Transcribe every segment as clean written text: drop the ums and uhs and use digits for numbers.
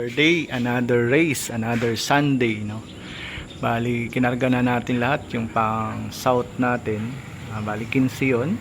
Another race, another Sunday, no? Bali, kinarga na natin lahat yung pang south natin. Bali, 15 yun.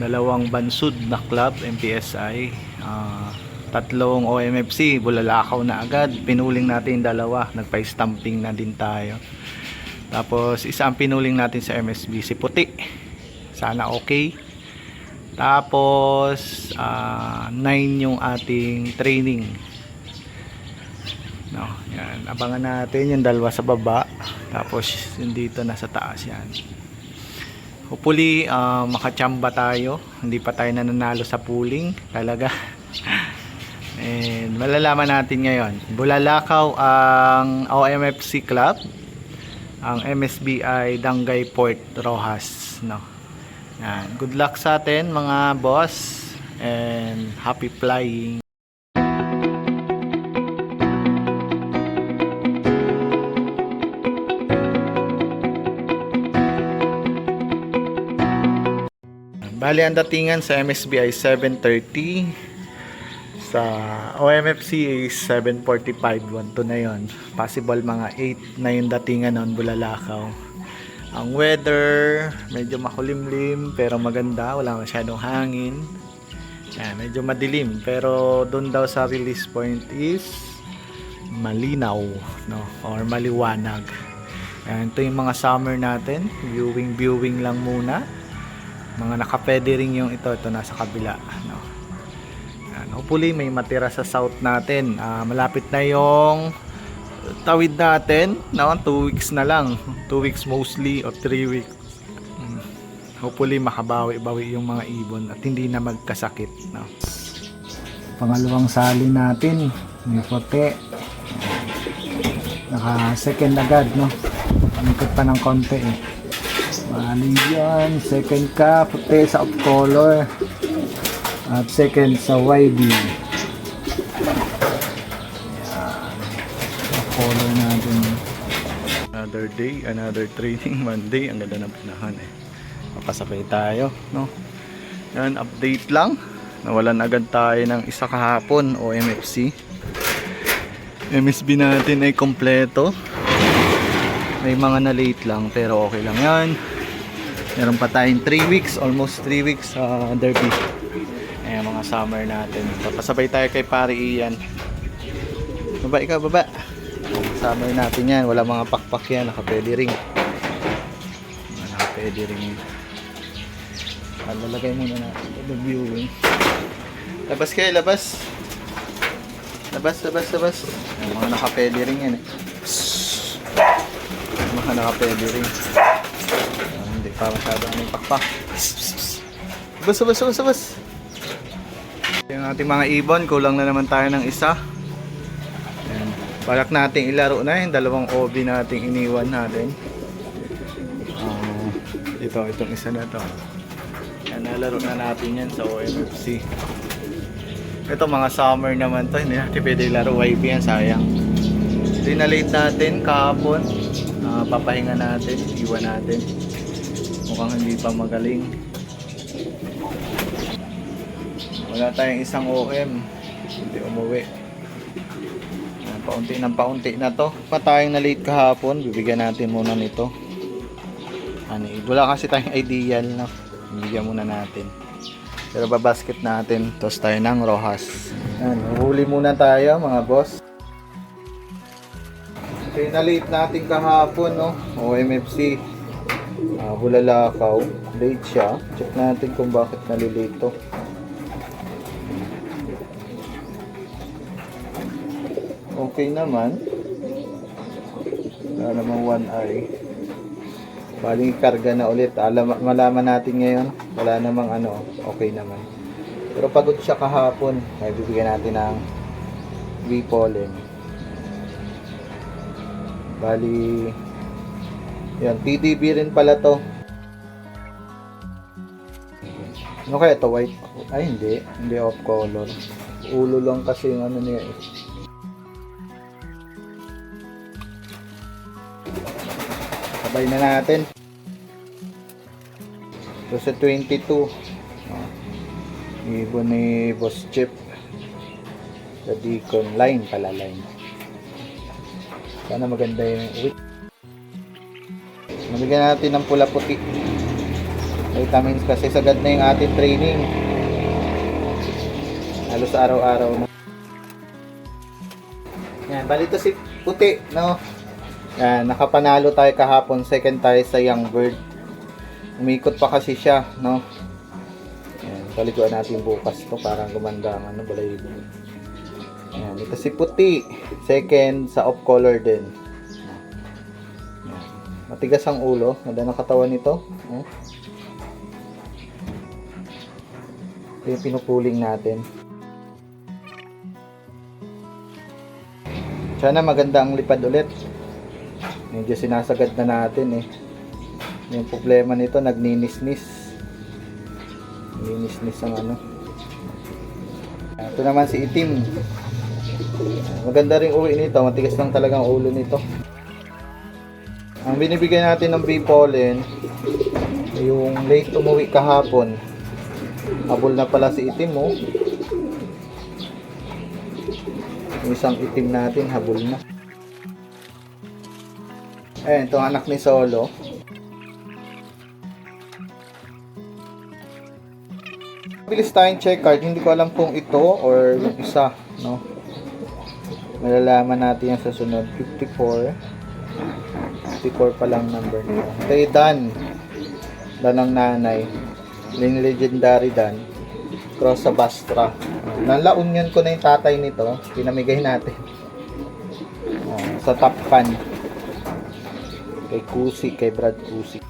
Dalawang bansud na club, MPSI. Tatlong OMFC, bulalakaw na agad. Pinuling natin dalawa. Nagpa-stamping na din tayo. Tapos, isa ang pinuling natin sa MSB, si Puti. Sana okay. Tapos, 9 yung ating training. No, yan. Abangan natin yung dalawa sa baba. Tapos yung dito nasa taas yan. Hopefully makachamba tayo. Hindi pa tayo nananalo sa pooling talaga. And malalaman natin ngayon. Bulalakaw ang OMFC Club. Ang MSBI Dangay Port Rojas, no. Yan. Good luck sa atin mga boss. And happy flying. Bali, ang datingan sa MSB ay 7:30. Sa OMFC is 7:45. 1-2 na yon. Possible mga 8 na yung datingan nun, Bulalakaw. Ang weather, medyo makulimlim pero maganda. Wala masyadong hangin. Yan, medyo madilim. Pero doon daw sa release point is malinaw, no? Or maliwanag. Yan, ito yung mga summer natin. Viewing lang muna. Mga nakapwede rin yung ito nasa kabila, no? Hopefully may matira sa south natin. Malapit na yung tawid natin, no? 2 weeks na lang, 2 weeks mostly or 3 weeks. Hopefully makabawi-bawi yung mga ibon at hindi na magkasakit, no? Pangalawang sali natin, may puti, naka second agad, no? Pamikot pa ng konti eh. Bali yan, second ka, puti sa off color at second sa YB. Yan, off color natin. Another day, another training. Monday, ang ganda ng pinahan eh. Mapasabay tayo, no? Yan, update lang. Nawalan agad tayo ng isa kahapon o MFC. MSB natin ay kompleto. May mga na late lang pero okay lang yan. Meron pa tayong 3 weeks, almost 3 weeks sa derby. Ayan, mga summer natin. Papasabay tayo kay Pare Ian. Baba ikaw, baba. Summer natin yan. Wala mga pakpak yan. Nakapwede ring. Nakapwede ring. Lalagay muna natin ito viewing. Labas kayo, labas. Labas. Ayan, mga nakapwede ring yan eh. Mga nakapwede ring. Hindi pa masyadong may pakpak. Bas. Yung ating mga ibon, kulang na naman tayo ng isa. Ayan. Balak nating ilaro na yung dalawang OB nating iniwan natin. Itong isa na to. Ayan, nalaro na natin yan sa OMFC. Ito mga summer naman to, hindi natin pwede ilaro YB yan, sayang. Dinalate natin kahapon. Papahinga natin, iwan natin. Mukhang hindi pa magaling. Wala tayong isang OM, hindi umuwi. Paunti na to. Patayang na late kahapon, bibigyan natin muna nito. Wala kasi tayong ideal na, bibigyan muna natin. Pero babasket natin, tos tayo ng Rojas. Huli muna tayo mga boss. Pinalate natin kahapon, no? OMFC Bulalakaw, late siya. Check natin kung bakit nalilate to. Okay naman. Wala namang one eye. Baling karga na ulit. Malaman natin ngayon. Wala namang okay naman. Pero pagod siya kahapon. Ay bibigyan natin ng V-pollen. Bali, yan, TDB rin pala to. Ano kaya to, white? Ay, hindi off color. Ulo lang kasi yung niya eh. Sabay na natin. So sa 22, ibon ni Boss Chip. Sa Deacon line pala, line. Sana maganda yung uwi. Nabigyan natin ng pula puti. Vitamins kasi sagad na yung ating training. Halos araw-araw na. Yan, balito si puti, no? Yan, nakapanalo tayo kahapon. Second tayo sa Young Bird. Umikot pa kasi siya, no? Yan, paliguan natin bukas to para gumanda ang ano, balayibo. Yan, ito si puti. Second sa off color din. Yan. Matigas ang ulo. Ganda ng katawan nito. Ito yung pinupuling natin. Sana maganda ang lipad ulit. Medyo sinasagad na natin eh. Yung problema nito, nagninis-nis. Ninis-nis ang ano. Ito naman si itim. Maganda rin uwi nito. Matigas lang talagang ulo nito. Ang binibigay natin ng bee pollen, yung late umuwi kahapon. Habol na pala si itim, oh. Yung isang itim natin, habol na. Ayan, itong anak ni Solo. Bilis tayong check card. Hindi ko alam kung ito or yung isa, no? Malalaman natin yan sa sunod. 54. 54 pa lang number nito. Ito yung Dan. Dan ang nanay. Legendary Dan. Cross sa Bastra. Nalaunyan ko na yung tatay nito. Pinamigay natin. Sa top fan. Kay Kusi, kay Brad Kusi.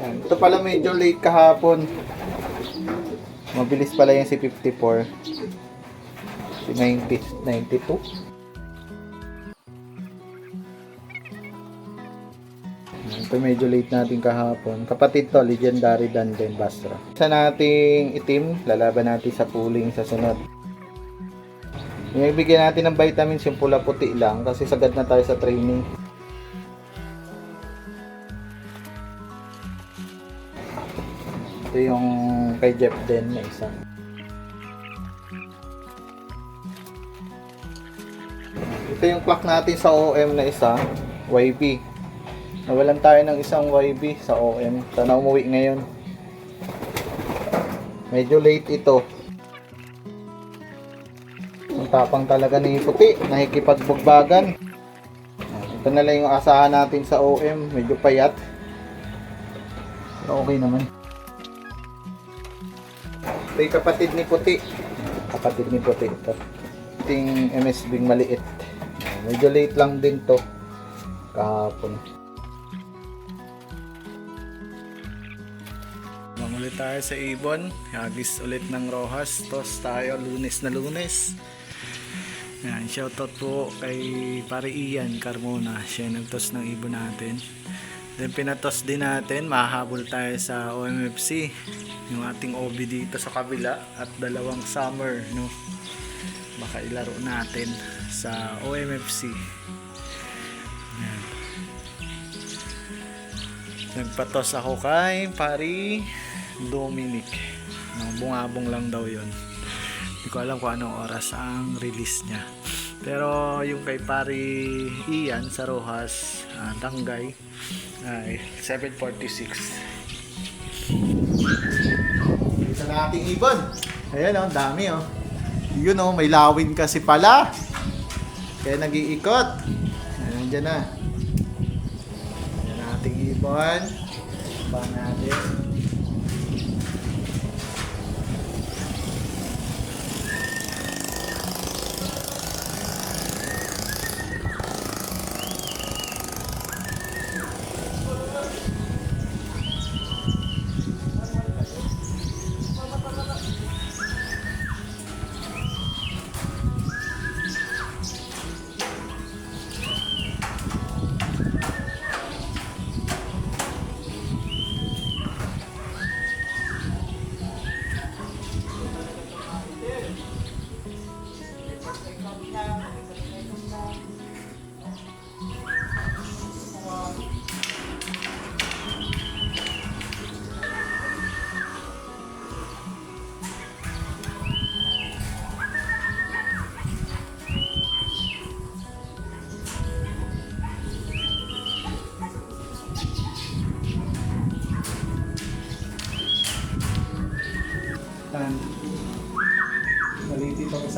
Yan. Ito pala medyo late kahapon. Mabilis pala yung si 54. Si 92. Ito medyo late natin kahapon. Kapatid to, Legendary Dan din, Basra. Isa nating itim, lalaban natin sa pooling sa sunod. Ibigyan natin ng vitamins yung pula puti lang kasi sagad na tayo sa training. Ito yung kay Jeff din na isa. Ito yung clock natin sa OM na isa, YB. Nawalan tayo ng isang YB sa OM. Sana umuwi ngayon. Medyo late ito. Ang tapang talaga ni puti. Nakikipagbagbagan. Ito na lang yung asahan natin sa OM. Medyo payat. Pero okay naman. Ito yung kapatid ni puti. Kapatid ni puti ito. Ito yung MSBing maliit. Medyo late lang din to kahapon. Ulit tayo sa ibon. Hagis ulit ng Rojas. Tos tayo Lunes na Lunes. Yan, shoutout po kay Pare Ian Carmona. Siya nagtos ng ibon natin. Then pinatos din natin. Mahabol tayo sa OMFC. Yung ating OB dito sa kabila. At dalawang summer, no? Baka ilaro natin sa OMFC. Yan. Nagpatos ako kay Pare Dominic. No, bungabong lang daw yon. Hindi ko alam kung anong oras ang release niya. Pero yung kay Pare Ian sa Rojas, Tanggay, ay 7:46. Dito na ating ibon. Ayan oh, dami oh. Yun oh, may lawin kasi pala. Kaya nag-iikot. Ayan dyan na. Ayan na ating ibon. Ba natin.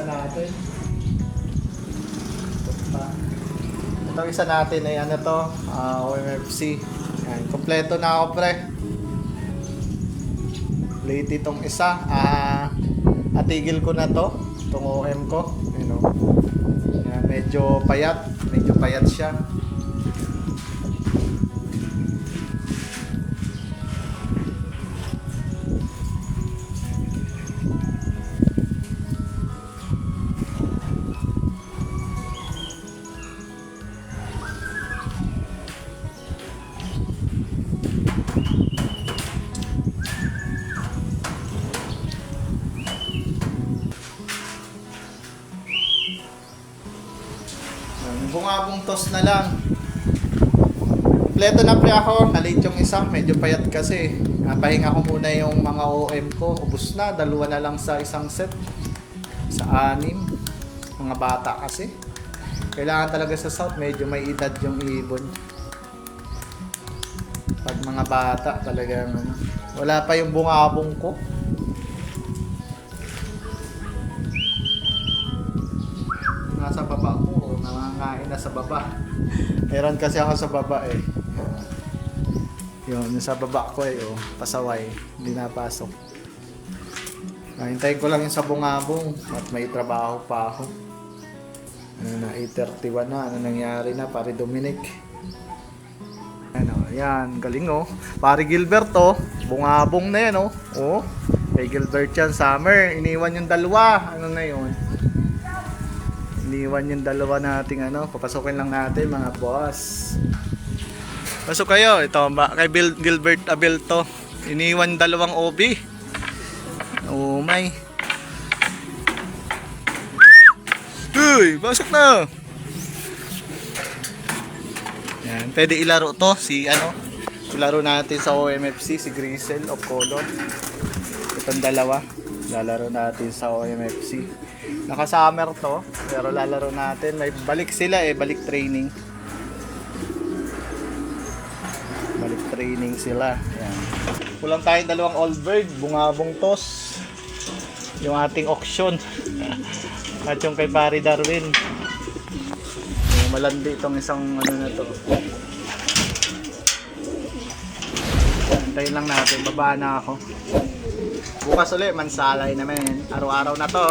natin. Itong isa natin ay ano to, OMFC. Yan, kompleto na ako pre. Late itong isa. Atigil ko na to. Itong OM ko. You know. Yan, medyo payat. Medyo payat siya. Bungabong toss na lang. Kompleto na pre ako. Nalit yung isa. Medyo payat kasi. Pahinga ko muna yung mga OM ko. Ubus na. Dalawa na lang sa isang set. Sa 6. Mga bata kasi. Kailangan talaga sa South. Medyo may edad yung ibon. Pag mga bata talaga. Wala pa yung bungabong ko. Nasa baba ko. Nangangain na sa baba. Meron kasi ako sa baba eh. Yun, sa baba ko eh, pasaway. Hindi napasok. Hintayin ko lang yung sa bungabong at may trabaho pa ako. Ano na, 8:31 na. Ano nangyari na, pare Dominic? Ano, yan, galing oh. Pare Gilbert oh. Bungabong na yan oh. Oh, kay Gilbert yan, Summer. Iniwan yung dalawa. Ano na yun? Iniwan yung dalawa nating ano, papasukin lang natin mga boss. Pasok kayo, ito kay Gilbert Abelto. Iniwan dalawang OB. Oh my. Uy, pasok na. Yan, pwede ilaro to si ano. Ilaro natin sa OMFC si Grisel of Color. Itong dalawa, lalaro natin sa OMFC. Naka-summer to, pero lalaro natin. May balik sila eh, balik training. Balik training sila. Yan. Kulang tayong dalawang old bird, bungabong toss. Yung ating auction. At yung kay Pari Darwin. Yung malandi itong isang ano na to. Hintayin lang natin, baba na ako. Bukas ulit, mansalay naman. Araw-araw na to.